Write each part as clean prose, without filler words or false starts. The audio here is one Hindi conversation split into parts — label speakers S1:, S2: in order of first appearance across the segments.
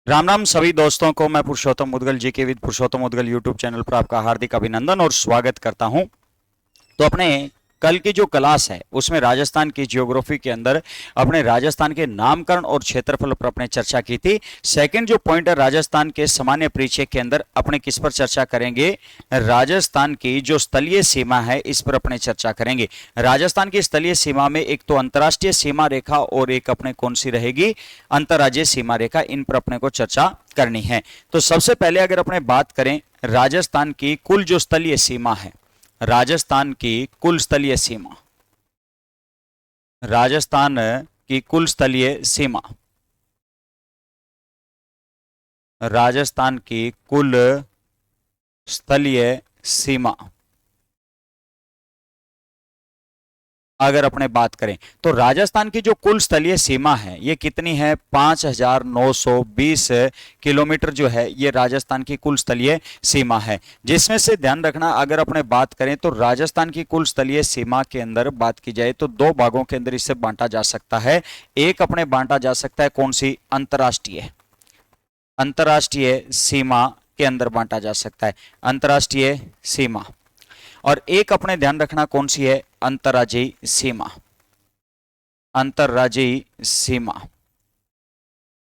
S1: राम राम सभी दोस्तों को। मैं पुरुषोत्तम मुदगल जी के with Purushottam Mudgal YouTube channel पर आपका हार्दिक अभिनंदन और स्वागत करता हूं। तो अपने कल की जो क्लास है उसमें राजस्थान की ज्योग्राफी के अंदर अपने राजस्थान के नामकरण और क्षेत्रफल पर अपने चर्चा की थी। सेकंड जो पॉइंट है राजस्थान के सामान्य परिचय के अंदर अपने किस पर चर्चा करेंगे, राजस्थान की जो स्थलीय सीमा है इस पर अपने चर्चा करेंगे। राजस्थान की स्थलीय सीमा में एक तो अंतर्राष्ट्रीय सीमा रेखा और एक अपने कौन सी रहेगी, अंतर्राज्यीय सीमा रेखा। इन पर अपने को चर्चा करनी है। तो सबसे पहले अगर अपने बात करें राजस्थान की कुल जो स्थलीय सीमा है, राजस्थान की कुल स्थलीय सीमा, राजस्थान की कुल स्थलीय सीमा, राजस्थान की कुल स्थलीय सीमा अगर अपने बात करें तो राजस्थान की जो कुल स्थलीय सीमा है ये कितनी है, 5,920 किलोमीटर जो है ये राजस्थान की कुल स्थलीय सीमा है। जिसमें से ध्यान रखना अगर अपने बात करें तो राजस्थान की कुल स्थलीय सीमा के अंदर बात की जाए तो दो भागों के अंदर इसे बांटा जा सकता है। एक अपने बांटा जा सकता है कौन सी, अंतर्राष्ट्रीय, अंतर्राष्ट्रीय सीमा के अंदर बांटा जा सकता है, अंतर्राष्ट्रीय सीमा। और एक अपने ध्यान रखना कौन सी है, अंतर्राज्यीय सीमा, अंतर्राज्यीय सीमा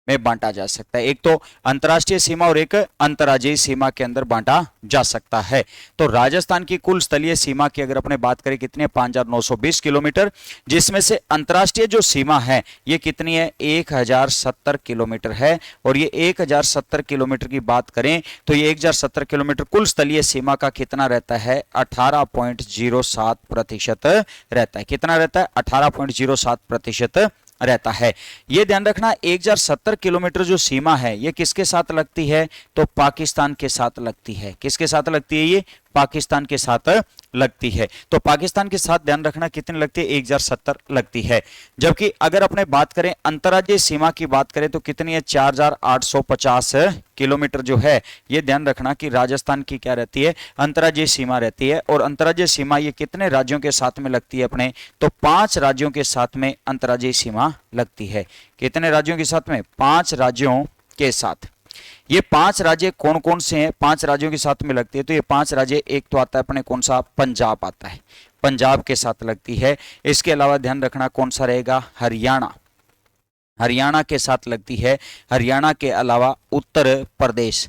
S1: में बांटा जा सकता है। एक तो अंतर्राष्ट्रीय सीमा और एक अंतर्राज्यीय सीमा के अंदर बांटा जा सकता है। तो राजस्थान की कुल स्थलीय सीमा की अगर अपने बात करें कितनी है, 5,920 किलोमीटर। जिसमें से अंतर्राष्ट्रीय जो सीमा है ये कितनी है, 1,070 किलोमीटर है। और ये 1,070 किलोमीटर की बात करें तो ये 1,070 किलोमीटर कुल स्थलीय सीमा का कितना रहता है, 18.07% रहता है। कितना रहता है, 18.07% रहता है। यह ध्यान रखना 1,070 किलोमीटर जो सीमा है ये किसके साथ लगती है, तो पाकिस्तान के साथ लगती है। किसके साथ लगती है, ये पाकिस्तान के साथ लगती है। तो पाकिस्तान के साथ ध्यान रखना कितनी लगती है, 1,070 लगती है। जबकि अगर अपने बात करें अंतर्राज्यीय सीमा की बात करें तो कितनी है, 4,850 किलोमीटर जो है ये ध्यान रखना कि राजस्थान की क्या रहती है, अंतर्राज्यीय सीमा रहती है। और अंतर्राज्यीय सीमा ये कितने राज्यों के साथ में लगती है अपने, तो 5 राज्यों के साथ में अंतर्राज्यीय सीमा लगती है। कितने राज्यों के साथ में, 5 राज्यों के साथ। ये 5 राज्य कौन कौन से हैं, 5 राज्यों के साथ में लगती है। तो ये 5 राज्य, एक तो आता है अपने कौन सा, पंजाब आता है, पंजाब के साथ लगती है। इसके अलावा ध्यान रखना कौन सा रहेगा, हरियाणा, हरियाणा के साथ लगती है। हरियाणा के अलावा उत्तर प्रदेश,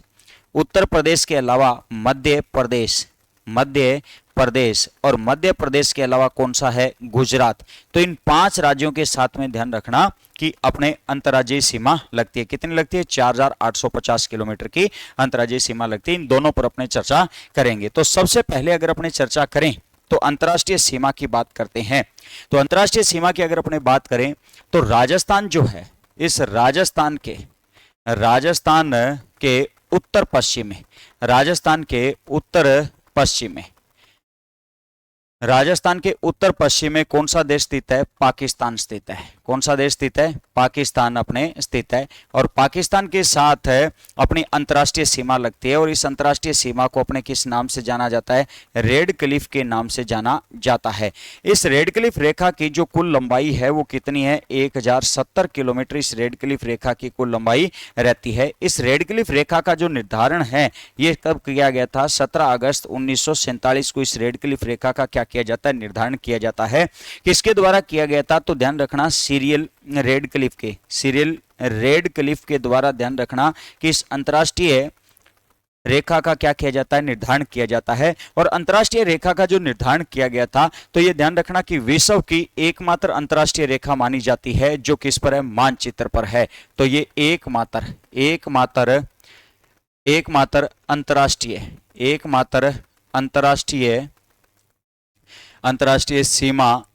S1: उत्तर प्रदेश के अलावा मध्य प्रदेश, मध्य प्रदेश, और मध्य प्रदेश के अलावा कौन सा है, गुजरात। तो इन 5 राज्यों के साथ में ध्यान रखना कि अपने अंतर्राज्यीय सीमा लगती है। कितनी लगती है, 4,850 किलोमीटर की अंतर्राज्यीय सीमा लगती है। इन दोनों पर अपने चर्चा करेंगे। तो सबसे पहले अगर अपने चर्चा करें तो अंतर्राष्ट्रीय सीमा की बात करते हैं। तो अंतर्राष्ट्रीय सीमा की अगर अपने बात करें तो राजस्थान जो है, इस राजस्थान के, राजस्थान के उत्तर पश्चिम में, राजस्थान के उत्तर पश्चिम में, राजस्थान के उत्तर पश्चिम में कौन सा देश स्थित है, पाकिस्तान स्थित है। कौन सा देश स्थित है, पाकिस्तान अपने स्थित है। और पाकिस्तान के साथ अपनी अंतर्राष्ट्रीय सीमा लगती है। और इस अंतर्राष्ट्रीय सीमा को अपने किस नाम से जाना जाता है, रेड क्लिफ के नाम से जाना जाता है। इस रेड क्लिफ रेखा की जो कुल लंबाई है वो कितनी है, 1,070 किलोमीटर इस रेड क्लिफ रेखा की कुल लंबाई रहती है। इस रेड क्लिफ रेखा का जो निर्धारण है ये कब किया गया था, 17 अगस्त 1947 को इस रेड क्लिफ रेखा का क्या किया जाता है, निर्धारण किया जाता है। किसके द्वारा किया गया था, तो ध्यान रखना सीरियल रेड क्लिफ के, सीरियल रेड क्लिफ के द्वारा ध्यान रखना कि इस अंतर्राष्ट्रीय रेखा का क्या किया जाता है, निर्धारण किया जाता है। और अंतर्राष्ट्रीय रेखा का जो निर्धारण किया गया था तो ये ध्यान रखना कि विश्व की एकमात्र अंतर्राष्ट्रीय रेखा मानी जाती है जो किस पर है, मानचित्र पर है। तो ये एकमात्र एकमात्र एकमात्र अंतर्राष्ट्रीय, एकमात्र अंतर्राष्ट्रीय, अंतर्राष्ट्रीय सीमा,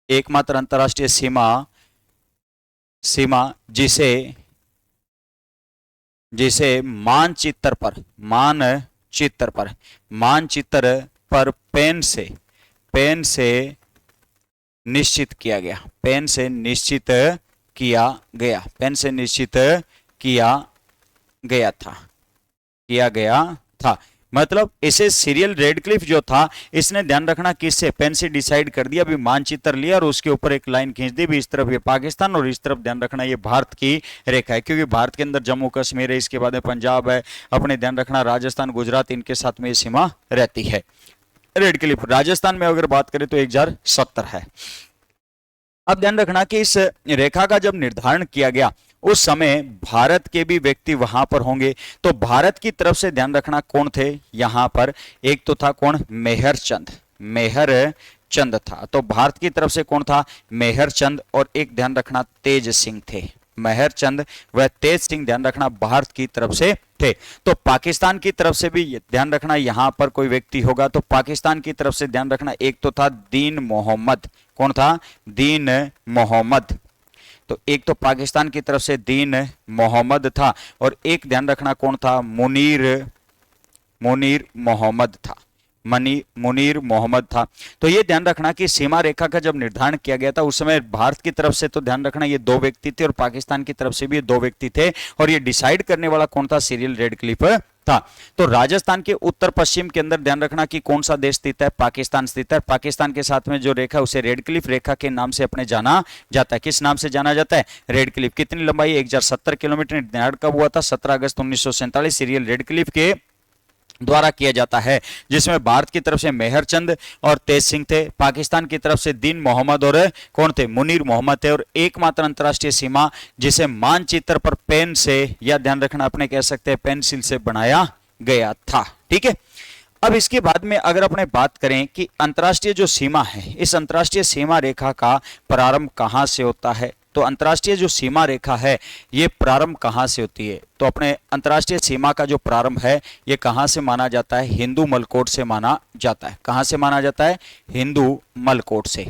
S1: एकमात्र अंतर्राष्ट्रीय सीमा, सीमा जिसे, जिसे मानचित्र पर, मानचित्र पर, मानचित्र पर पेन से, पेन से निश्चित किया गया, पेन से निश्चित किया गया, पेन से निश्चित किया गया था, किया गया था। मतलब इसे सीरियल रेडक्लिफ जो था, इसने ध्यान रखना किससे, पेन से डिसाइड कर दिया, अभी मानचित्र लिया और उसके ऊपर एक लाइन खींच दी, भी इस तरफ ये पाकिस्तान और इस तरफ ध्यान रखना ये भारत की रेखा है, क्योंकि भारत के अंदर जम्मू कश्मीर है, इसके बाद में पंजाब है, अपने ध्यान रखना राजस्थान गुजरात, इनके साथ में ये सीमा रहती है। रेडक्लिफ राजस्थान में अगर बात करें तो 1070 है। अब ध्यान रखना कि इस रेखा का जब निर्धारण किया गया उस समय भारत के भी व्यक्ति वहां पर होंगे, तो भारत की तरफ से ध्यान रखना कौन थे यहां पर, एक तो था कौन, मेहर चंद, मेहर चंद था, तो भारत की तरफ से कौन था, मेहर चंद, और एक ध्यान रखना तेज सिंह थे, मेहर चंद व तेज सिंह ध्यान रखना भारत की तरफ से थे। तो पाकिस्तान की तरफ से भी ध्यान रखना यहां पर कोई व्यक्ति होगा, तो पाकिस्तान की तरफ से ध्यान रखना एक तो था दीन मोहम्मद, कौन था, दीन मोहम्मद, तो एक तो पाकिस्तान की तरफ से दीन मोहम्मद था, और एक ध्यान रखना कौन था, मुनीर मोहम्मद था, मुनीर मोहम्मद था। तो ये ध्यान रखना कि सीमा रेखा का जब निर्धारण किया गया था उस समय भारत की तरफ से तो ध्यान रखना ये 2 व्यक्ति थे और पाकिस्तान की तरफ से भी 2 व्यक्ति थे, और ये डिसाइड करने वाला कौन था, सीरियल रेडक्लिफ था। तो राजस्थान के उत्तर पश्चिम के अंदर ध्यान रखना कि कौन सा देश स्थित है, पाकिस्तान स्थित है। पाकिस्तान के साथ में जो रेखा उसे रेडक्लिफ रेखा के नाम से अपने जाना जाता है। किस नाम से जाना जाता है, रेडक्लिफ। कितनी लंबाई, 1070 किलोमीटर। निर्धारण कब हुआ था, 17 अगस्त 1947 सीरियल रेडक्लिफ के द्वारा किया जाता है, जिसमें भारत की तरफ से मेहर चंद और तेज सिंह थे, पाकिस्तान की तरफ से दीन मोहम्मद और कौन थे, मुनीर मोहम्मद थे, और एकमात्र अंतरराष्ट्रीय सीमा जिसे मानचित्र पर पेन से या ध्यान रखना अपने कह सकते हैं पेंसिल से बनाया गया था। ठीक है, अब इसके बाद में अगर अपने बात करें कि अंतरराष्ट्रीय जो सीमा है, इस अंतरराष्ट्रीय सीमा रेखा का प्रारंभ कहां से होता है, तो अंतरराष्ट्रीय जो सीमा रेखा है ये प्रारंभ कहां से होती है, तो अपने अंतरराष्ट्रीय सीमा का जो प्रारंभ है ये कहां से माना जाता है, हिंदू मलकोट से माना जाता है। कहां से माना जाता है, हिंदू मलकोट से।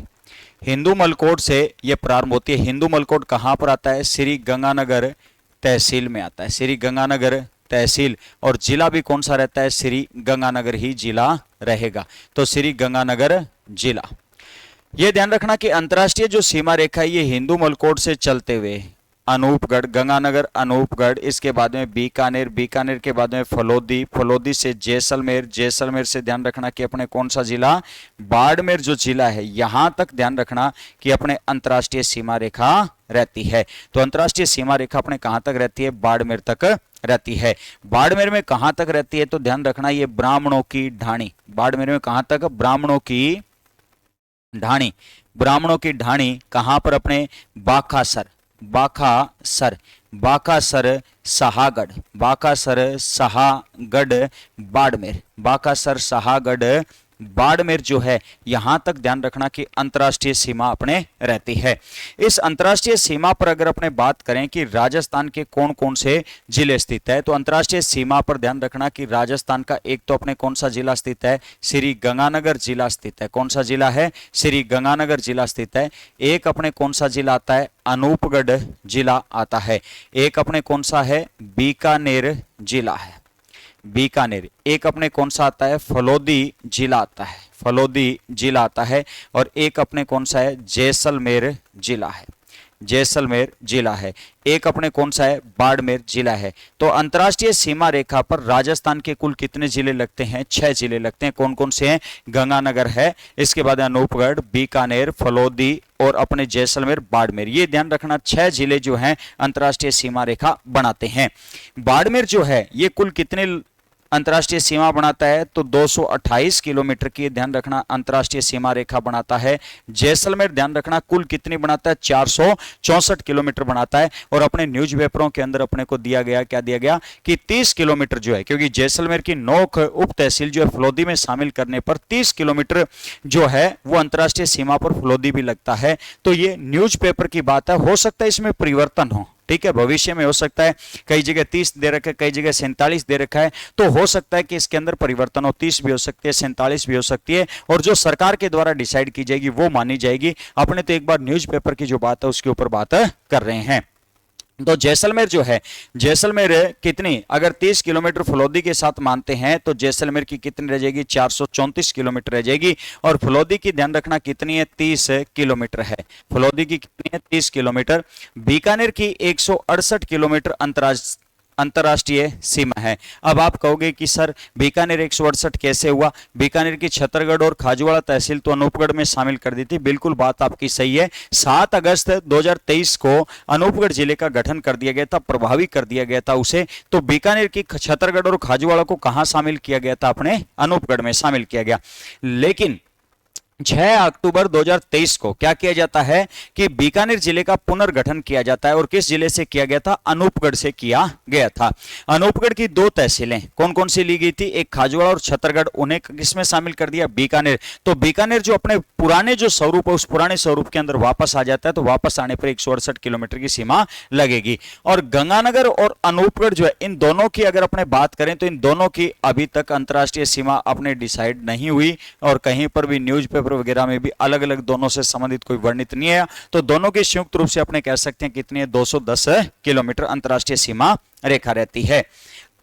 S1: हिंदू मलकोट से ये प्रारंभ होती है। हिंदू मलकोट कहां पर आता है, श्री गंगानगर तहसील में आता है, श्री गंगानगर तहसील, और जिला भी कौन सा रहता है, श्री गंगानगर ही जिला रहेगा, तो श्री गंगानगर जिला। यह ध्यान रखना कि अंतरराष्ट्रीय जो सीमा रेखा है ये हिंदू मलकोट से चलते हुए अनूपगढ़, गंगानगर अनूपगढ़, इसके बाद में बीकानेर, बीकानेर के बाद में फलोदी, फलोदी से जैसलमेर, जैसलमेर से ध्यान रखना कि अपने कौन सा जिला, बाड़मेर जो जिला है, यहां तक ध्यान रखना कि अपने अंतरराष्ट्रीय सीमा रेखा रहती है। तो अंतरराष्ट्रीय सीमा रेखा अपने कहां तक रहती है, बाड़मेर तक रहती है। बाड़मेर में कहां तक रहती है, तो ध्यान रखना ये ब्राह्मणों की ढाणी, बाड़मेर में कहां तक, ब्राह्मणों की ढाणी, ब्राह्मणों की ढाणी कहां पर, अपने बाखासर, बाखासर, बाखासर सहागढ़, बाखासर सहागढ़ बाड़मेर, बाखासर सहागढ़ बाड़मेर जो है यहां तक ध्यान रखना कि अंतरराष्ट्रीय सीमा अपने रहती है। इस अंतरराष्ट्रीय सीमा पर अगर अपने बात करें कि राजस्थान के कौन कौन से जिले स्थित है, तो अंतरराष्ट्रीय सीमा पर ध्यान रखना कि राजस्थान का एक तो अपने कौन सा जिला स्थित है, श्री गंगानगर जिला स्थित है। कौन सा जिला है, श्री गंगानगर जिला स्थित है। एक अपने कौन सा जिला आता है, अनूपगढ़ जिला आता है। एक अपने कौन सा है, बीकानेर जिला है, बीकानेर। एक अपने कौन सा आता है, फलोदी जिला आता है, फलोदी जिला आता है। और एक अपने कौन सा है, जैसलमेर जिला है, जैसलमेर जिला है। एक अपने कौन सा है, बाड़मेर जिला है। तो अंतरराष्ट्रीय सीमा रेखा पर राजस्थान के कुल कितने जिले लगते हैं, 6 जिले लगते हैं। कौन कौन से हैं, गंगानगर है, इसके बाद अनूपगढ़, बीकानेर, फलोदी और अपने जैसलमेर, बाड़मेर। ये ध्यान रखना 6 जिले जो हैं अंतरराष्ट्रीय सीमा रेखा बनाते हैं। बाड़मेर जो है ये कुल कितने अंतरराष्ट्रीय सीमा बनाता है, तो 228 किलोमीटर की ध्यान रखना अंतरराष्ट्रीय सीमा रेखा बनाता है। जैसलमेर ध्यान रखना कुल कितनी बनाता है, 464 किलोमीटर बनाता है। और अपने न्यूज़पेपरों के अंदर अपने को दिया गया, क्या दिया गया कि 30 किलोमीटर जो है, क्योंकि जैसलमेर की 9 उप तहसील जो है फलोदी में शामिल करने पर 30 किलोमीटर जो है वो अंतरराष्ट्रीय सीमा पर फलोदी भी लगता है। तो ये न्यूज़पेपर की बात है, हो सकता है इसमें परिवर्तन हो, ठीक है, भविष्य में हो सकता है, कई जगह 30 दे रखा है, कई जगह 47 दे रखा है, तो हो सकता है कि इसके अंदर परिवर्तन हो, 30 भी हो सकती है, 47 भी हो सकती है, और जो सरकार के द्वारा डिसाइड की जाएगी वो मानी जाएगी। अपने तो एक बार न्यूज़पेपर की जो बात है उसके ऊपर बात कर रहे हैं। तो जैसलमेर जो है, जैसलमेर कितनी, अगर 30 किलोमीटर फलोदी के साथ मानते हैं तो जैसलमेर की कितनी रह जाएगी, 434 किलोमीटर रह जाएगी। और फलोदी की ध्यान रखना कितनी है, 30 किलोमीटर है। फलोदी की कितनी है, 30 किलोमीटर। बीकानेर की 168 किलोमीटर अंतर्राष्ट्रीय सीमा है। अब आप कहोगे कि सर बीकानेर 168 कैसे हुआ? बीकानेर की छतरगढ़ और खाजूवाड़ा तहसील तो अनूपगढ़ में शामिल कर दी थी। बिल्कुल बात आपकी सही है। 7 अगस्त 2023 को अनूपगढ़ जिले का गठन कर दिया गया था, प्रभावी कर दिया गया था उसे। तो बीकानेर की छतरगढ़ और खाजूवाड़ा को कहां शामिल किया गया था? अपने अनूपगढ़ में शामिल किया गया। लेकिन 6 अक्टूबर 2023 को क्या किया जाता है कि बीकानेर जिले का पुनर्गठन किया जाता है। और किस जिले से किया गया था? अनूपगढ़ से किया गया था। अनूपगढ़ की 2 तहसीलें कौन कौन सी ली गई थी? एक खाजूवाड़ा और छतरगढ़, उन्हें किसमें शामिल कर दिया? बीकानेर। तो बीकानेर जो अपने पुराने जो स्वरूप है उस पुराने स्वरूप के अंदर वापस आ जाता है। तो वापस आने पर 168 किलोमीटर की सीमा लगेगी। और गंगानगर और अनूपगढ़ जो है, इन दोनों की अगर अपने बात करें तो इन दोनों की अभी तक अंतर्राष्ट्रीय सीमा अपने डिसाइड नहीं हुई और कहीं पर भी न्यूज़पेपर वगैरह में भी अलग अलग दोनों से संबंधित कोई वर्णित नहीं है। तो दोनों की संयुक्त रूप से अपने कह सकते हैं कितनी है? 210 किलोमीटर अंतर्राष्ट्रीय सीमा रेखा रहती है।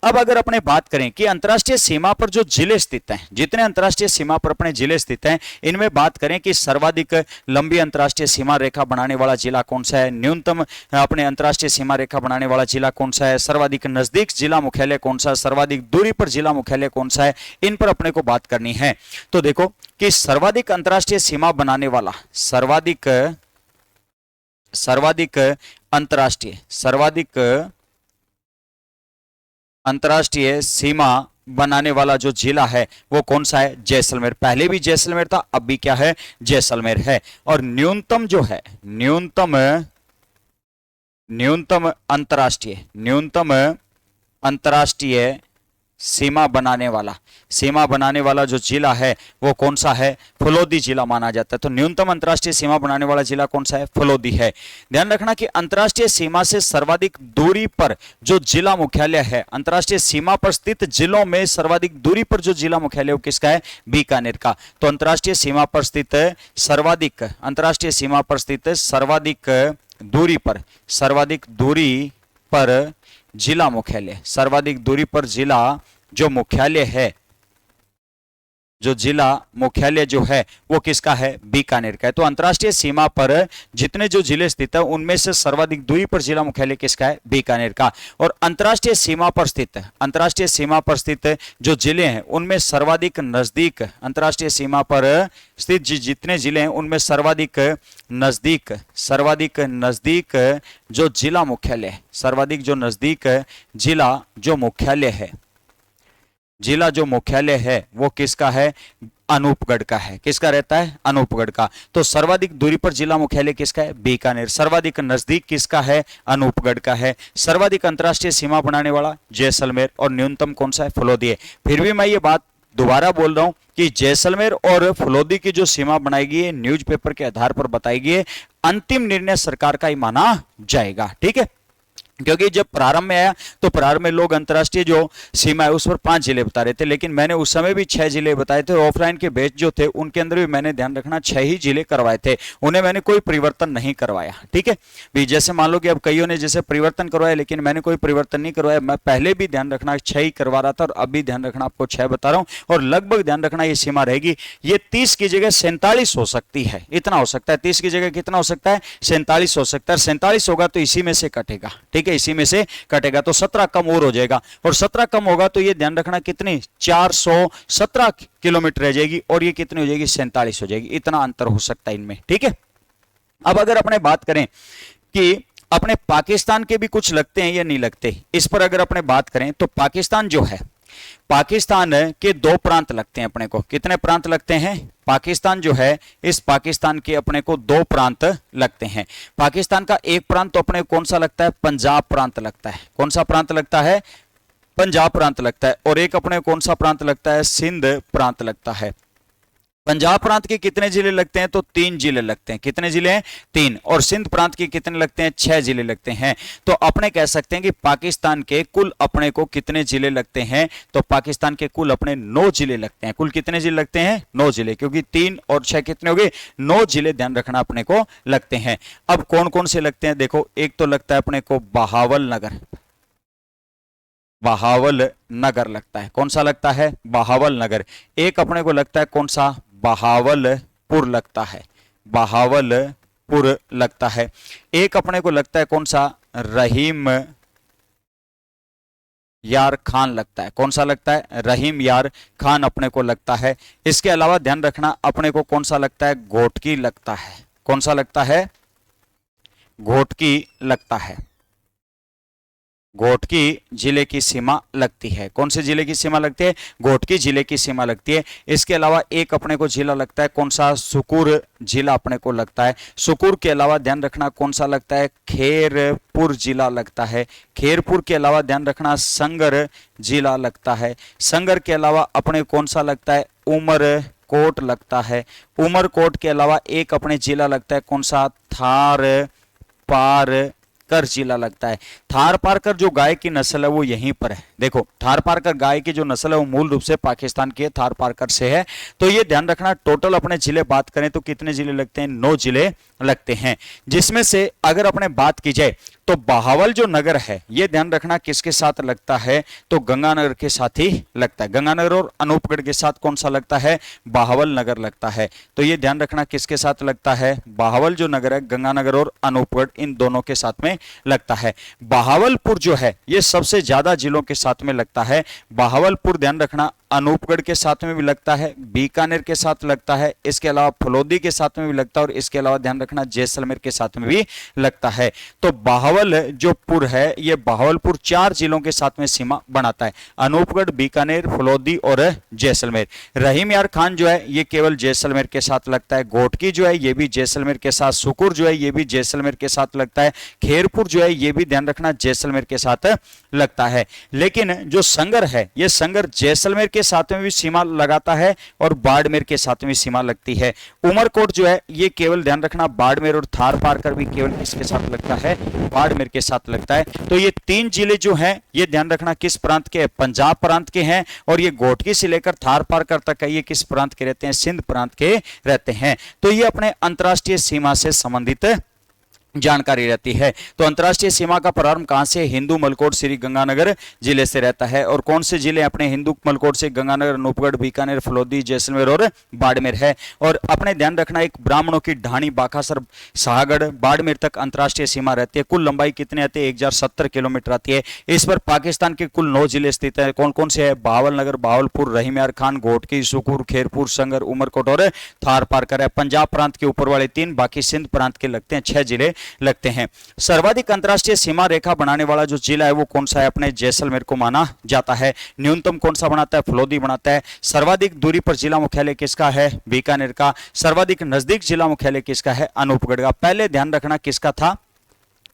S1: अब अगर अपने बात करें कि अंतर्राष्ट्रीय सीमा पर जो जिले स्थित हैं, जितने अंतर्राष्ट्रीय सीमा पर अपने जिले स्थित हैं, इनमें बात करें कि सर्वाधिक लंबी अंतर्राष्ट्रीय सीमा रेखा बनाने वाला जिला कौन सा है? न्यूनतम अपने अंतर्राष्ट्रीय सीमा रेखा बनाने वाला जिला कौन सा है? सर्वाधिक नजदीक जिला मुख्यालय कौन सा है? सर्वाधिक दूरी पर जिला मुख्यालय कौन सा है? इन पर अपने को बात करनी है। तो देखो कि सर्वाधिक अंतर्राष्ट्रीय सीमा बनाने वाला सर्वाधिक अंतर्राष्ट्रीय सीमा बनाने वाला जो जिला है वो कौन सा है? जैसलमेर। पहले भी जैसलमेर था, अब भी क्या है? जैसलमेर है। और न्यूनतम जो है, न्यूनतम अंतर्राष्ट्रीय सीमा बनाने वाला जो जिला है वो कौन सा है? फलोदी जिला माना जाता है। तो न्यूनतम अंतर्राष्ट्रीय सीमा बनाने वाला जिला कौन सा है? फलोदी है। ध्यान रखना कि अंतर्राष्ट्रीय सीमा से सर्वाधिक दूरी पर जो जिला मुख्यालय है, अंतर्राष्ट्रीय सीमा पर स्थित जिलों में सर्वाधिक दूरी पर जो जिला मुख्यालय वो किसका है? बीकानेर का। तो अंतर्राष्ट्रीय सीमा पर स्थित सर्वाधिक दूरी पर जिला मुख्यालय, सर्वाधिक दूरी पर जिला जो मुख्यालय है, जो जिला मुख्यालय जो है वो किसका है? बीकानेर का है। तो अंतर्राष्ट्रीय सीमा पर जितने जो जिले स्थित है उनमें से सर्वाधिक दूरी पर जिला मुख्यालय किसका है? बीकानेर का। और अंतर्राष्ट्रीय सीमा पर स्थित जो जिले हैं उनमें सर्वाधिक नजदीक, अंतर्राष्ट्रीय सीमा पर स्थित जितने जिले हैं उनमें सर्वाधिक नजदीक जो जिला मुख्यालय, सर्वाधिक जो नजदीक जिला जो मुख्यालय है वो किसका है? अनूपगढ़ का है। किसका रहता है? अनूपगढ़ का। तो सर्वाधिक दूरी पर जिला मुख्यालय किसका है? बीकानेर। सर्वाधिक नजदीक किसका है? अनूपगढ़ का है। सर्वाधिक अंतर्राष्ट्रीय सीमा बनाने वाला जैसलमेर और न्यूनतम कौन सा है? फलोदी है। फिर भी मैं ये बात दोबारा बोल रहा हूं कि जैसलमेर और फलोदी की जो सीमा बनाएगी है न्यूज़पेपर के आधार पर बताएगी है, अंतिम निर्णय सरकार का ही माना जाएगा। ठीक है, क्योंकि जब प्रारंभ में आया तो प्रारंभ में लोग अंतर्राष्ट्रीय जो सीमा है उस पर 5 जिले बता रहे थे, लेकिन मैंने उस समय भी 6 जिले बताए थे। ऑफलाइन के बैच जो थे उनके अंदर भी मैंने ध्यान रखना 6 ही जिले करवाए थे, उन्हें मैंने कोई परिवर्तन नहीं करवाया। ठीक है भी, जैसे मान लो कि अब कईयों ने जैसे परिवर्तन करवाया, लेकिन मैंने कोई परिवर्तन नहीं करवाया। मैं पहले भी ध्यान रखना 6 ही करवा रहा था और अब भी ध्यान रखना आपको 6 बता रहा हूं। और लगभग ध्यान रखना ये सीमा रहेगी, ये 30 की जगह 47 हो सकती है, इतना हो सकता है। 30 की जगह कितना हो सकता है? 47 हो सकता है। 47 होगा तो इसी में से कटेगा। ठीक है, इसी में से कटेगा तो 17 कम और हो जाएगा, और 17 कम होगा तो ये ध्यान रखना कितनी? 417 किलोमीटर रह जाएगी, और ये कितनी हो जाएगी? 47 हो जाएगी। इतना अंतर हो सकता है इनमें। ठीक है, अब अगर अपने बात करें कि अपने पाकिस्तान के भी कुछ लगते हैं या नहीं लगते, इस पर अगर अपने बात करें तो पाकिस्तान जो है, पाकिस्तान के 2 प्रांत लगते हैं अपने को। कितने प्रांत लगते हैं? पाकिस्तान जो है, इस पाकिस्तान के अपने को 2 प्रांत लगते हैं। पाकिस्तान का एक प्रांत तो अपने कौन सा लगता है? पंजाब प्रांत लगता है। कौन सा प्रांत लगता है? पंजाब प्रांत लगता है। और एक अपने कौन सा प्रांत लगता है? सिंध प्रांत लगता है। पंजाब प्रांत के कितने जिले लगते हैं? तो 3 जिले लगते हैं। कितने जिले हैं? 3। और सिंध प्रांत के कितने लगते हैं? 6 जिले लगते हैं। तो अपने कह सकते हैं कि पाकिस्तान के कुल अपने को कितने जिले लगते हैं? तो पाकिस्तान के कुल अपने 9 जिले लगते हैं। कुल कितने जिले लगते हैं? 9 जिले, क्योंकि 3 और 6 कितने हो गए? 9 जिले ध्यान रखना अपने को लगते हैं। अब कौन कौन से लगते हैं? देखो, एक तो लगता है अपने को बहावल नगर लगता है। कौन सा लगता है? बहावल नगर। एक अपने को लगता है कौन सा? बहावलपुर लगता है। बहावलपुर लगता है। एक अपने को लगता है कौन सा? यार खान लगता है। कौन सा लगता है? रहीम यार खान अपने को लगता है। इसके अलावा ध्यान रखना अपने को कौन सा लगता है? घोटकी लगता है। कौन सा लगता है? घोटकी लगता है। घोटकी जिले की सीमा लगती है। कौन से जिले की सीमा लगती है? घोटकी जिले की सीमा लगती है। इसके अलावा एक अपने को जिला लगता है, कौन सा? सुकूर जिला अपने को लगता है। सुकूर के अलावा ध्यान रखना कौन सा लगता है? खेरपुर जिला लगता है। खेरपुर के अलावा ध्यान रखना संगर जिला लगता है। संगर के अलावा अपने कौन सा लगता है? उमरकोट लगता है। उमरकोट के अलावा एक अपने जिला लगता है, कौन सा? थार पारकर जिला लगता है। थार पारकर जो गाय की नस्ल है वो यहीं पर है। देखो थार पारकर गाय की जो नस्ल है वो मूल रूप से पाकिस्तान के थार पारकर से है। तो ये ध्यान रखना टोटल अपने जिले बात करें तो कितने जिले लगते हैं? 9 जिले लगते हैं। जिसमें से अगर अपने बात की जाए तो बहावल जो नगर है ये ध्यान रखना किसके साथ लगता है? तो गंगानगर के साथ ही लगता है। गंगानगर और अनूपगढ़ के साथ कौन सा लगता है? बहावल नगर लगता है। तो ये ध्यान रखना किसके साथ लगता है? बहावल जो नगर है गंगानगर और अनूपगढ़ इन दोनों के साथ में लगता है। बहावलपुर जो है ये सबसे ज्यादा जिलों के साथ में लगता है। बहावलपुर ध्यान रखना अनूपगढ़ के साथ में भी लगता है, बीकानेर के साथ लगता है, इसके अलावा फलोदी के साथ में भी लगता है और इसके अलावा ध्यान रखना जैसलमेर के साथ में भी लगता है। तो बहावल जो पुर है ये बहावलपुर 4 जिलों के साथ में सीमा बनाता है, अनूपगढ़, बीकानेर, फलोदी और जैसलमेर। रहीम यार खान जो है ये केवल जैसलमेर के साथ लगता है। घोटकी जो है ये भी जैसलमेर के साथ, सुकुर जो है ये भी जैसलमेर के साथ लगता है, खेरपुर जो है ये भी ध्यान रखना जैसलमेर के साथ लगता है। लेकिन जो संगर है ये संगर जैसलमेर के साथ में भी सीमा लगाता है और बाड़मेर के साथ में सीमा लगती है। उमरकोट जो है ये केवल ध्यान रखना बाड़मेर और थार पारकर भी केवल किसके साथ लगता है? बाड़मेर के साथ लगता है। तो ये 3 जिले जो हैं ये ध्यान रखना किस प्रांत के? पंजाब प्रांत के हैं। और ये घोटकी से लेकर थार पारकर तक है ये किस प्रांत के रहते हैं? सिंध प्रांत के रहते हैं। तो ये अपने अंतरराष्ट्रीय सीमा से संबंधित जानकारी रहती है। तो अंतरराष्ट्रीय सीमा का प्रारंभ कहां से? हिंदू मलकोट श्री गंगानगर जिले से रहता है। और कौन से जिले अपने हिंदू मलकोट से? गंगानगर, अनूपगढ़, बीकानेर, फलोदी, जैसलमेर और बाड़मेर है। और अपने ध्यान रखना एक ब्राह्मणों की ढाणी, बाकासर, शाहगढ़, बाड़मेर तक अंतरराष्ट्रीय सीमा रहती है। कुल लंबाई कितनी आती है? 1070 किलोमीटर आती है। इस पर पाकिस्तान के कुल 9 जिले स्थित है। कौन कौन से है? बहावल नगर, बहावलपुर, रहीम यार खान, घोटकी, सुकूर, खेरपुर, संगर, उमरकोट और थार पारकर है। पंजाब प्रांत के ऊपर वाले 3, बाकी सिंध प्रांत के लगते हैं 6 जिले लगते हैं। सर्वाधिक अंतरराष्ट्रीय सीमा रेखा बनाने वाला जो जिला है वो कौन सा है? अपने जैसलमेर को माना जाता है। न्यूनतम कौन सा बनाता है? फलोदी बनाता है। सर्वाधिक दूरी पर जिला मुख्यालय किसका है? बीकानेर का। सर्वाधिक नजदीक जिला मुख्यालय किसका है? अनूपगढ़ का। पहले ध्यान रखना किसका था?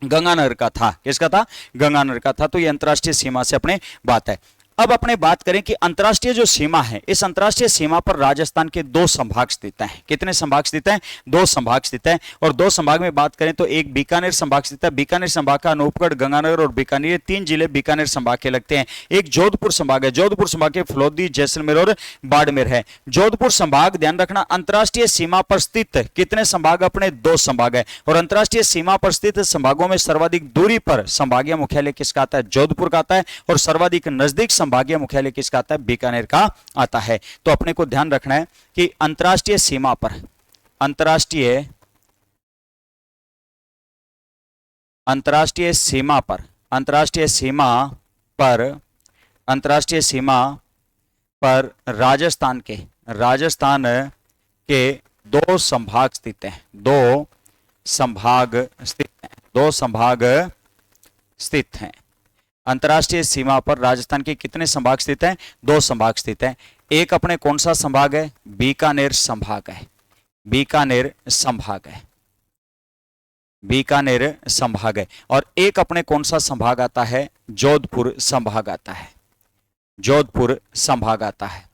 S1: गंगानगर का था। किसका था? गंगानगर का था। तो ये अंतरराष्ट्रीय सीमा से अपने बात है। अब अपने बात करें कि अंतरराष्ट्रीय जो सीमा है इस अंतरराष्ट्रीय सीमा पर राजस्थान के 2 संभाग स्थित हैं। कितने संभाग स्थित हैं? 2 संभाग स्थित हैं। और 2 संभाग में बात करें तो एक बीकानेर संभाग स्थित है। बीकानेर संभाग का अनूपगढ़, गंगानगर और बीकानेर, ये 3 जिले बीकानेर संभाग के लगते हैं। एक जोधपुर संभाग है। जोधपुर संभाग के फलोदी, जैसलमेर और बाड़मेर है। जोधपुर संभाग ध्यान रखना अंतरराष्ट्रीय सीमा पर स्थित कितने संभाग? अपने 2 संभाग है। और अंतरराष्ट्रीय सीमा पर स्थित संभागों में सर्वाधिक दूरी पर संभागीय मुख्यालय किसका आता है? जोधपुर का आता है। और सर्वाधिक नजदीक संभागीय मुख्यालय किसका आता है? बीकानेर का आता है। तो अपने को ध्यान रखना है कि अंतरराष्ट्रीय सीमा पर अंतरराष्ट्रीय सीमा पर राजस्थान के 2 संभाग स्थित हैं। 2 संभाग स्थित हैं। अंतरराष्ट्रीय सीमा पर राजस्थान के कितने संभाग स्थित हैं? 2 संभाग स्थित हैं। एक अपने कौन सा संभाग है? बीकानेर संभाग है। बीकानेर संभाग है। और एक अपने कौन सा संभाग आता है? जोधपुर संभाग आता है।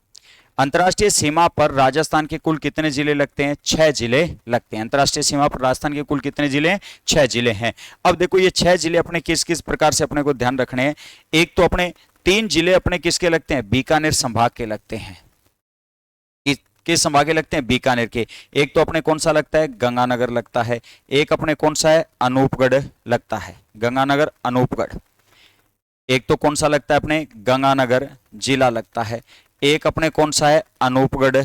S1: अंतरराष्ट्रीय सीमा पर राजस्थान के कुल कितने जिले लगते हैं? 6 जिले लगते हैं। अंतरराष्ट्रीय सीमा पर राजस्थान के कुल कितने जिले हैं? 6 जिले हैं। अब देखो ये 6 जिले अपने किस किस प्रकार से अपने को ध्यान रखने हैं। एक तो अपने 3 जिले अपने किसके लगते हैं? बीकानेर संभाग के लगते हैं। किस संभाग के लगते हैं? बीकानेर के। एक तो अपने कौन सा लगता है? गंगानगर लगता है। एक अपने कौन सा है? अनूपगढ़ लगता है। गंगानगर, अनूपगढ़। एक तो कौन सा लगता है अपने? गंगानगर जिला लगता है। एक अपने कौन सा है? अनूपगढ़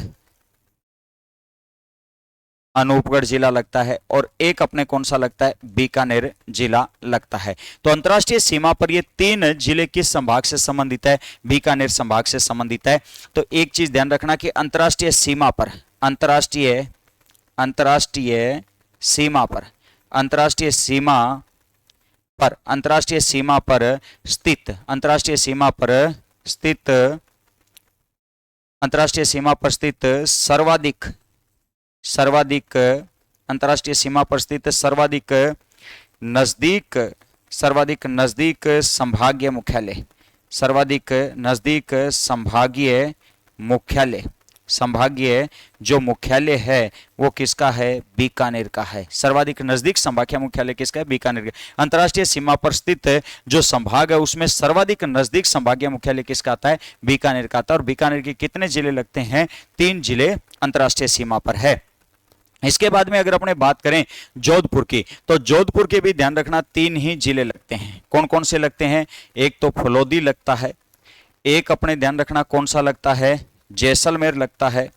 S1: अनूपगढ़ जिला लगता है और एक अपने कौन सा लगता है, बीकानेर जिला लगता है। तो अंतर्राष्ट्रीय सीमा पर ये 3 जिले किस संभाग से संबंधित है, बीकानेर संभाग से संबंधित है। तो एक चीज ध्यान रखना कि अंतर्राष्ट्रीय सीमा पर, अंतर्राष्ट्रीय सीमा पर, अंतर्राष्ट्रीय सीमा पर, अंतर्राष्ट्रीय सीमा पर स्थित, अंतर्राष्ट्रीय सीमा पर स्थित, अंतर्राष्ट्रीय सीमा पर स्थित सर्वाधिक अंतर्राष्ट्रीय सीमा पर स्थित सर्वाधिक नजदीक संभागीय मुख्यालय, सर्वाधिक नजदीक संभागीय जो मुख्यालय है वो किसका है, बीकानेर का है। सर्वाधिक नजदीक संभागीय मुख्यालय किसका है, बीकानेर का। अंतर्राष्ट्रीय सीमा पर स्थित जो संभाग है उसमें सर्वाधिक नजदीक संभागीय मुख्यालय किसका आता है, बीकानेर का आता है। और बीकानेर के कितने जिले लगते हैं, 3 जिले अंतर्राष्ट्रीय सीमा पर है। इसके बाद में अगर अपने बात करें जोधपुर की, तो जोधपुर के भी ध्यान रखना 3 ही जिले लगते हैं। कौन कौन से लगते हैं, एक तो फलोदी लगता है, एक अपने ध्यान रखना कौन सा लगता है, जैसलमेर लगता है,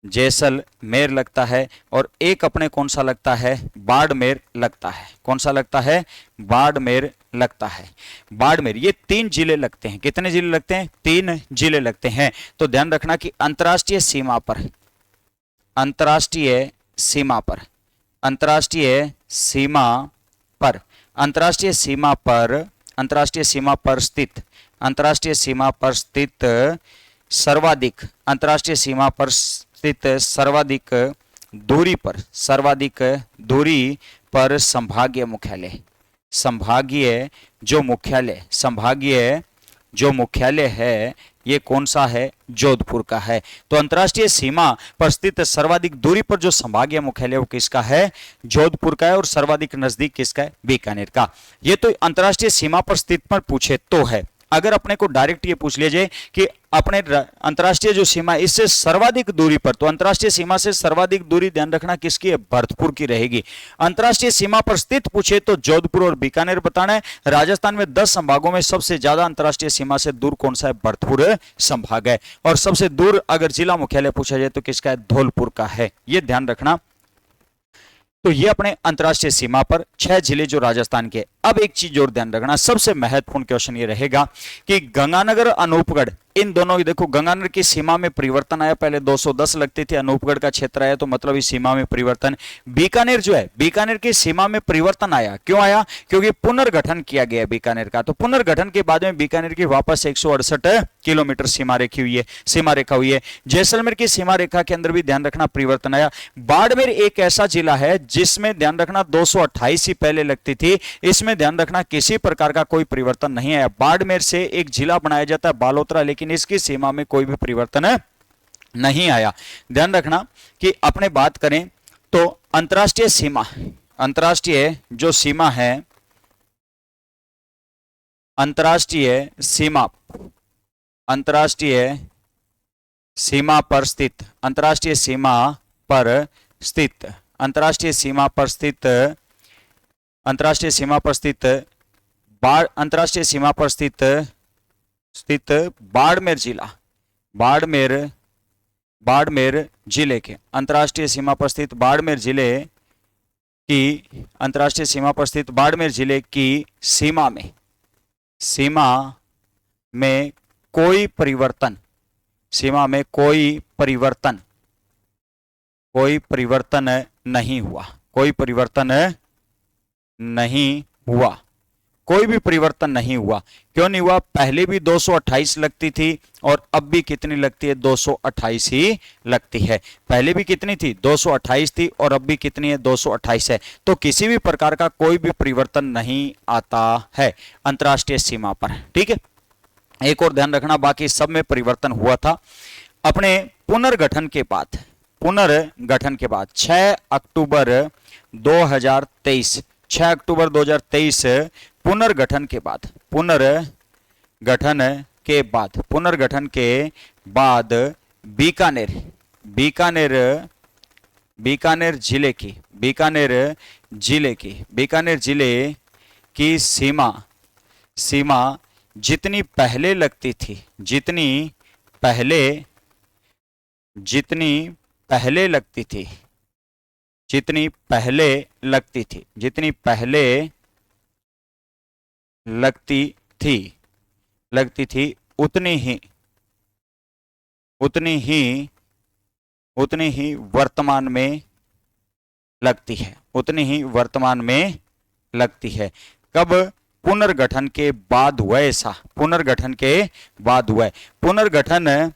S1: जैसलमेर लगता है, और एक अपने कौन सा लगता है, बाड़मेर लगता है। कौन सा लगता है, बाड़मेर लगता है। बाड़मेर, ये 3 जिले लगते हैं। कितने जिले लगते हैं, 3 जिले लगते हैं। तो ध्यान रखना कि अंतर्राष्ट्रीय सीमा पर, अंतर्राष्ट्रीय सीमा पर, अंतर्राष्ट्रीय सीमा पर, अंतर्राष्ट्रीय सीमा पर, अंतर्राष्ट्रीय सीमा पर स्थित, अंतर्राष्ट्रीय सीमा पर स्थित सर्वाधिक, अंतर्राष्ट्रीय सीमा पर स्थित सर्वाधिक दूरी पर, सर्वाधिक दूरी पर संभागीय मुख्यालय, संभागीय जो मुख्यालय, संभागीय जो मुख्यालय है ये कौन सा है, जोधपुर का है। तो अंतर्राष्ट्रीय सीमा पर स्थित सर्वाधिक दूरी पर जो संभागीय मुख्यालय वो किसका है, जोधपुर का है। और सर्वाधिक नजदीक किसका है, बीकानेर का। ये तो अंतर्राष्ट्रीय सीमा पर स्थित पर पूछे तो है। अगर अपने को डायरेक्ट ये पूछ लीजिए कि अपने अंतर्राष्ट्रीय जो सीमा है इससे सर्वाधिक दूरी पर, तो अंतर्राष्ट्रीय सीमा से सर्वाधिक दूरी ध्यान रखना किसकी है, भरतपुर की रहेगी। अंतर्राष्ट्रीय सीमा पर स्थित पूछे तो जोधपुर और बीकानेर बताना है। राजस्थान में 10 संभागों में सबसे ज्यादा अंतर्राष्ट्रीय सीमा से दूर कौन सा है, भरतपुर संभाग है। और सबसे दूर अगर जिला मुख्यालय पूछा जाए तो किसका है, धौलपुर का है। ये ध्यान रखना। तो ये अपने अंतर्राष्ट्रीय सीमा पर 6 जिले जो राजस्थान के। अब एक चीज और ध्यान रखना, सबसे महत्वपूर्ण क्वेश्चन ये रहेगा कि गंगानगर अनूपगढ़, इन दोनों, देखो गंगानगर की सीमा में परिवर्तन आया, पहले 210 लगती थी, अनूपगढ़ का क्षेत्र आया, तो मतलब इस सीमा में परिवर्तन। बीकानेर जो है, बीकानेर की सीमा में परिवर्तन आया, क्यों आया, क्योंकि पुनर्गठन किया गया बीकानेर का। तो पुनर्गठन के बाद में बीकानेर की वापस 168 किलोमीटर सीमा रेखी हुई है, सीमा रेखा हुई है। जैसलमेर की सीमा रेखा के अंदर भी ध्यान रखना परिवर्तन आया। बाड़मेर एक ऐसा जिला है जिसमें ध्यान रखना 228 ही पहले लगती थी, इसमें ध्यान रखना किसी प्रकार का कोई परिवर्तन नहीं आया। बाड़मेर से एक जिला बनाया जाता है बालोतरा, लेकिन इसकी सीमा में कोई भी परिवर्तन नहीं आया। ध्यान रखना कि अपने बात करें तो अंतर्राष्ट्रीय सीमा, अंतर्राष्ट्रीय जो सीमा है, अंतर्राष्ट्रीय सीमा, अंतर्राष्ट्रीय सीमा पर स्थित, अंतर्राष्ट्रीय सीमा पर स्थित, अंतर्राष्ट्रीय सीमा पर स्थित, अंतर्राष्ट्रीय सीमा पर स्थित अंतर्राष्ट्रीय सीमा पर स्थित स्थित बाड़मेर जिला, बाड़मेर जिले के, अंतर्राष्ट्रीय सीमा पर स्थित बाड़मेर जिले की, अंतर्राष्ट्रीय सीमा पर स्थित बाड़मेर जिले की सीमा में कोई परिवर्तन, सीमा में कोई परिवर्तन नहीं हुआ, कोई परिवर्तन नहीं हुआ, कोई भी परिवर्तन नहीं हुआ। क्यों नहीं हुआ, पहले भी 228 लगती थी और अब भी कितनी लगती है, 228 ही लगती है। पहले भी कितनी थी, 228 थी और अब भी कितनी है, 228 है। तो किसी भी प्रकार का कोई भी परिवर्तन नहीं आता है अंतर्राष्ट्रीय सीमा पर। ठीक है, एक और ध्यान रखना, बाकी सब में परिवर्तन हुआ था। अपने पुनर्गठन के बाद, पुनर्गठन के बाद 6 अक्टूबर 2023, 6 अक्टूबर 2023 पुनर्गठन के बाद, पुनर्गठन के बाद बीकानेर जिले की सीमा जितनी पहले लगती थी, जितनी पहले लगती थी, जितनी पहले लगती थी, जितनी पहले लगती थी उतनी ही वर्तमान में लगती है, उतनी ही वर्तमान में लगती है। कब? पुनर्गठन के बाद हुआ ऐसा, पुनर्गठन के बाद हुआ है। पुनर्गठन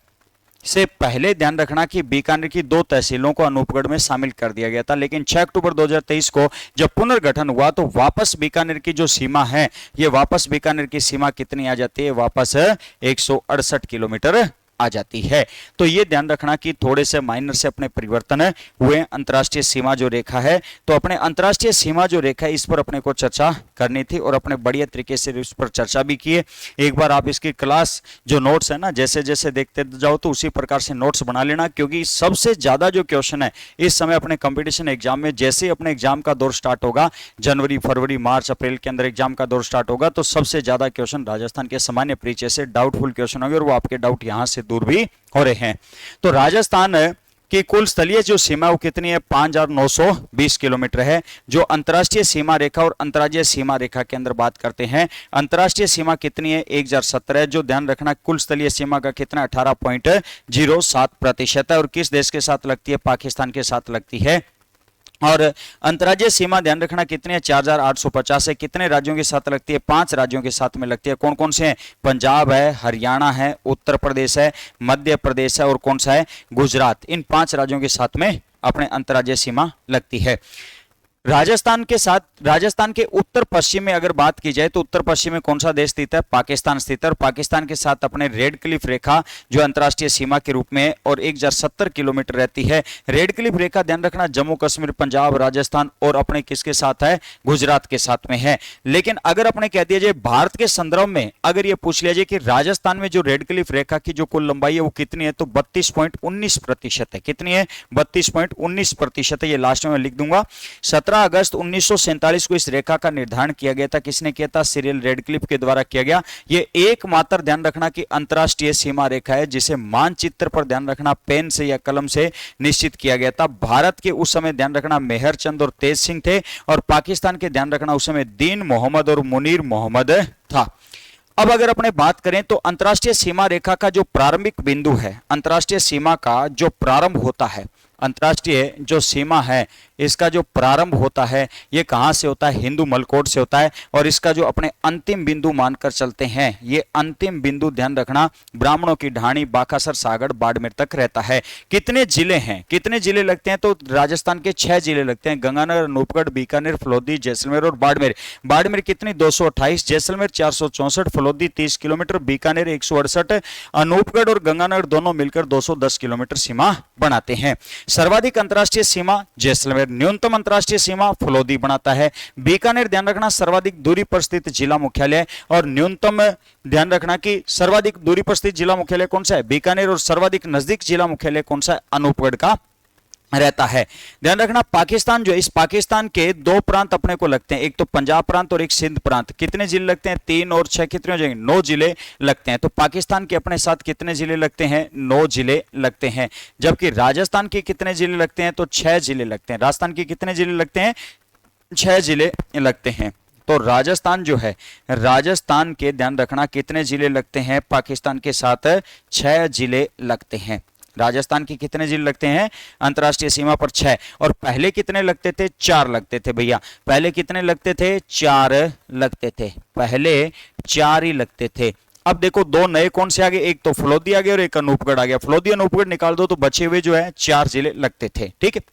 S1: से पहले ध्यान रखना कि बीकानेर की 2 तहसीलों को अनूपगढ़ में शामिल कर दिया गया था, लेकिन 6 अक्टूबर 2023 को जब पुनर्गठन हुआ तो वापस बीकानेर की जो सीमा है, ये वापस बीकानेर की सीमा कितनी आ जाती है? वापस 168 किलोमीटर आ जाती है। तो ये ध्यान रखना कि थोड़े से माइनर से अपने परिवर्तन हुए। अंतर्राष्ट्रीय सीमा जो रेखा है, तो अपने अंतर्राष्ट्रीय सीमा जो रेखा है इस पर अपने को चर्चा करनी थी और अपने बढ़िया तरीके से इस पर चर्चा भी की है। एक बार आप इसकी क्लास जो नोट्स है ना, जैसे जैसे देखते जाओ तो उसी प्रकार से नोट्स बना लेना, क्योंकि सबसे ज्यादा जो क्वेश्चन है इस समय अपने कंपटीशन एग्जाम में, जैसे ही अपने एग्जाम का दौर स्टार्ट होगा, जनवरी, फरवरी, मार्च, अप्रैल के अंदर एग्जाम का दौर स्टार्ट होगा, तो सबसे ज्यादा क्वेश्चन राजस्थान के सामान्य परिचय से डाउटफुल क्वेश्चन होंगे और वो आपके डाउट यहां से दूर भी हो रहे हैं। तो राजस्थान की कुल स्थलीय जो सीमा वो कितनी है? 5920 किलोमीटर है। जो अंतर्राष्ट्रीय सीमा रेखा और अंतर्राज्यीय सीमा रेखा के अंदर बात करते हैं, अंतर्राष्ट्रीय सीमा कितनी है? 1070 है। जो ध्यान रखना, कुल स्थलीय सीमा का कितना? 18.07% है। और किस देश के साथ लगती है? पाकिस्तान के साथ लगती है। और अंतर्राज्यीय सीमा ध्यान रखना कितनी है? 4850 है। कितने राज्यों के साथ लगती है? 5 राज्यों के साथ में लगती है। कौन कौन से हैं? पंजाब है, हरियाणा है, उत्तर प्रदेश है, मध्य प्रदेश है और कौन सा है? गुजरात। इन 5 राज्यों के साथ में अपने अंतर्राज्यीय सीमा लगती है। राजस्थान के साथ, राजस्थान के उत्तर पश्चिम में अगर बात की जाए तो उत्तर पश्चिम में कौन सा देश स्थित है? पाकिस्तान स्थित है। और पाकिस्तान के साथ अपने रेड क्लिफ रेखा जो अंतर्राष्ट्रीय सीमा के रूप में और 1070 किलोमीटर रहती है। रेड क्लिफ रेखा ध्यान रखना जम्मू कश्मीर, पंजाब, राजस्थान और अपने किसके साथ है? गुजरात के साथ में है। लेकिन अगर अपने कह दिया जाए भारत के संदर्भ में, अगर ये पूछ लिया जाए कि राजस्थान में जो रेड क्लिफ रेखा की जो कुल लंबाई है वो कितनी है, तो 32.19% है। कितनी है? 32.19% है। ये लास्ट में लिख दूंगा। 17 अगस्त 1947 को इस रेखा का निर्धारण किया गया था। किसने किया था? सिरिल रेडक्लिफ के द्वारा किया गया। ये एकमात्र ध्यान रखना कि अंतर्राष्ट्रीय सीमा रेखा है जिसे मानचित्र पर ध्यान रखना पेन से या कलम से निश्चित किया गया था। भारत के उस समय ध्यान रखना मेहर चंद और तेज सिंह थे और पाकिस्तान के ध्यान रखना उस समय दीन मोहम्मद और मुनीर मोहम्मद था। अब अगर अपने बात करें तो अंतर्राष्ट्रीय सीमा रेखा का जो प्रारंभिक बिंदु है, अंतर्राष्ट्रीय सीमा का जो प्रारंभ होता है, अंतर्राष्ट्रीय जो सीमा है इसका जो प्रारंभ होता है ये कहां से होता है? हिंदू मलकोट से होता है। और इसका जो अपने अंतिम बिंदु मानकर चलते हैं, ये अंतिम बिंदु ध्यान रखना ब्राह्मणों की ढाणी, बाकासर, सागर, बाड़मेर तक रहता है। कितने जिले हैं? कितने जिले लगते हैं? तो राजस्थान के 6 जिले लगते हैं, गंगानगर, अनूपगढ़, बीकानेर, फलोदी, जैसलमेर और बाड़मेर। बाड़मेर कितनी? 228, जैसलमेर 464, फलोदी 30 किलोमीटर, बीकानेर 168, अनूपगढ़ और गंगानगर दोनों मिलकर 210 किलोमीटर सीमा बनाते हैं। सर्वाधिक अंतर्राष्ट्रीय सीमा जैसलमेर, न्यूनतम अंतर्राष्ट्रीय सीमा फलोदी बनाता है। बीकानेर ध्यान रखना सर्वाधिक दूरी पर स्थित जिला मुख्यालय, और न्यूनतम ध्यान रखना कि सर्वाधिक दूरी पर स्थित जिला मुख्यालय कौन सा है? बीकानेर। और सर्वाधिक नजदीक जिला मुख्यालय कौन सा है? अनूपगढ़ का रहता है। ध्यान रखना पाकिस्तान जो, इस पाकिस्तान के 2 प्रांत अपने को लगते हैं, एक तो पंजाब प्रांत और एक सिंध प्रांत। कितने जिले लगते हैं? 3 और 6 कितने हो जाएंगे? 9 जिले लगते हैं। तो पाकिस्तान के अपने साथ कितने जिले लगते हैं? 9 जिले लगते हैं। जबकि राजस्थान के कितने जिले लगते हैं? तो 6 जिले लगते हैं। राजस्थान के कितने जिले लगते हैं? 6 जिले लगते हैं। तो राजस्थान जो है, राजस्थान के ध्यान रखना कितने जिले लगते हैं? पाकिस्तान के साथ 6 जिले लगते हैं। राजस्थान के कितने जिले लगते हैं अंतर्राष्ट्रीय सीमा पर? 6। और पहले कितने लगते थे? 4 लगते थे भैया। पहले कितने लगते थे? 4 लगते थे। पहले 4 ही लगते थे। अब देखो 2 नए कौन से आ गए? एक तो फलोदी आ गया और एक अनूपगढ़ आ गया। फलोदी अनूपगढ़ निकाल दो तो बचे हुए जो है 4 जिले लगते थे। ठीक है।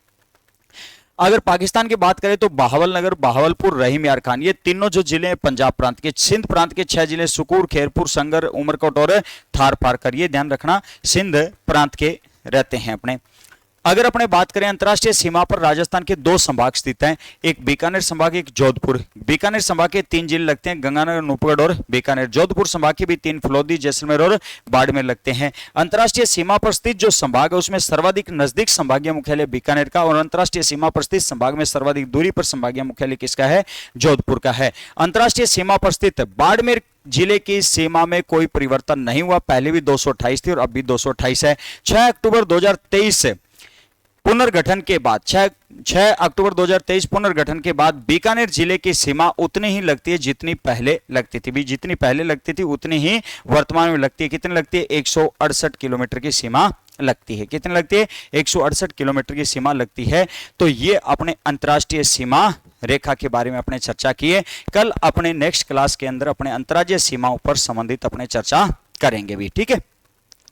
S1: अगर पाकिस्तान की बात करें तो बहावलनगर, बहावलपुर, रहीम यार खान, ये तीनों जो जिले हैं पंजाब प्रांत के। सिंध प्रांत के 6 जिले सुकूर, खैरपुर, संगर, उमरकोट और थार पारकर, ये ध्यान रखना सिंध प्रांत के रहते हैं अपने। अगर अपने बात करें अंतर्राष्ट्रीय सीमा पर राजस्थान के 2 संभाग स्थित हैं, एक बीकानेर संभाग, एक जोधपुर। बीकानेर संभाग के 3 जिले लगते हैं, गंगानगर, अनूपगढ़ और बीकानेर। जोधपुर संभाग के भी 3, फलोदी, जैसलमेर और बाड़मेर लगते हैं। अंतर्राष्ट्रीय सीमा पर स्थित जो संभाग है उसमें सर्वाधिक नजदीक संभागीय मुख्यालय बीकानेर का, और अंतर्राष्ट्रीय सीमा पर स्थित संभाग में सर्वाधिक दूरी पर संभागीय मुख्यालय किसका है? जोधपुर का है। अंतर्राष्ट्रीय सीमा पर स्थित बाड़मेर जिले की सीमा में कोई परिवर्तन नहीं हुआ, पहले भी 228 थी और अब भी 228 है। 6 अक्टूबर 2023 पुनर्गठन के बाद 6 अक्टूबर 2023 पुनर्गठन के बाद बीकानेर जिले की सीमा उतनी ही लगती है जितनी पहले लगती थी। भी जितनी पहले लगती थी उतनी ही वर्तमान में लगती है। कितनी लगती है? 168 किलोमीटर की सीमा लगती है। कितनी लगती है? 168 किलोमीटर की सीमा लगती है। तो ये अपने अंतर्राष्ट्रीय सीमा रेखा के बारे में अपने चर्चा की है। कल अपने नेक्स्ट क्लास के अंदर अपने अंतर्राज्यीय सीमाओं पर संबंधित अपने चर्चा करेंगे भी। ठीक है,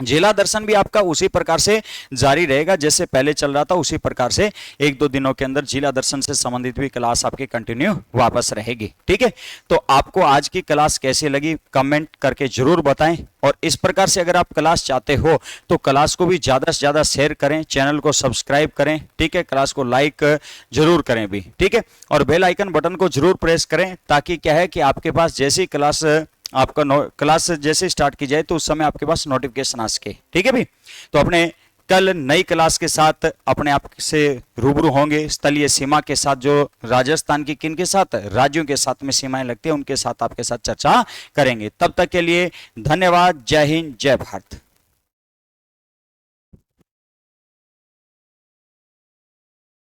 S1: जिला दर्शन भी आपका उसी प्रकार से जारी रहेगा जैसे पहले चल रहा था, उसी प्रकार से 1-2 दिनों के अंदर जिला दर्शन से संबंधित भी क्लास आपकी कंटिन्यू वापस रहेगी। ठीक है, तो आपको आज की क्लास कैसी लगी कमेंट करके जरूर बताएं। और इस प्रकार से अगर आप क्लास चाहते हो तो क्लास को भी ज्यादा से ज्यादा शेयर करें, चैनल को सब्सक्राइब करें। ठीक है, क्लास को लाइक जरूर करें भी। ठीक है, और बेल आइकन बटन को जरूर प्रेस करें ताकि क्या है कि आपके पास जैसी क्लास आपका क्लास जैसे स्टार्ट की जाए तो उस समय आपके पास नोटिफिकेशन आ सके। ठीक है भी, तो अपने कल नई क्लास के साथ अपने आप से रूबरू होंगे। स्थलीय सीमा के साथ जो राजस्थान की किन के साथ राज्यों के साथ में सीमाएं लगती है उनके साथ आपके साथ चर्चा करेंगे। तब तक के लिए धन्यवाद। जय हिंद, जय भारत।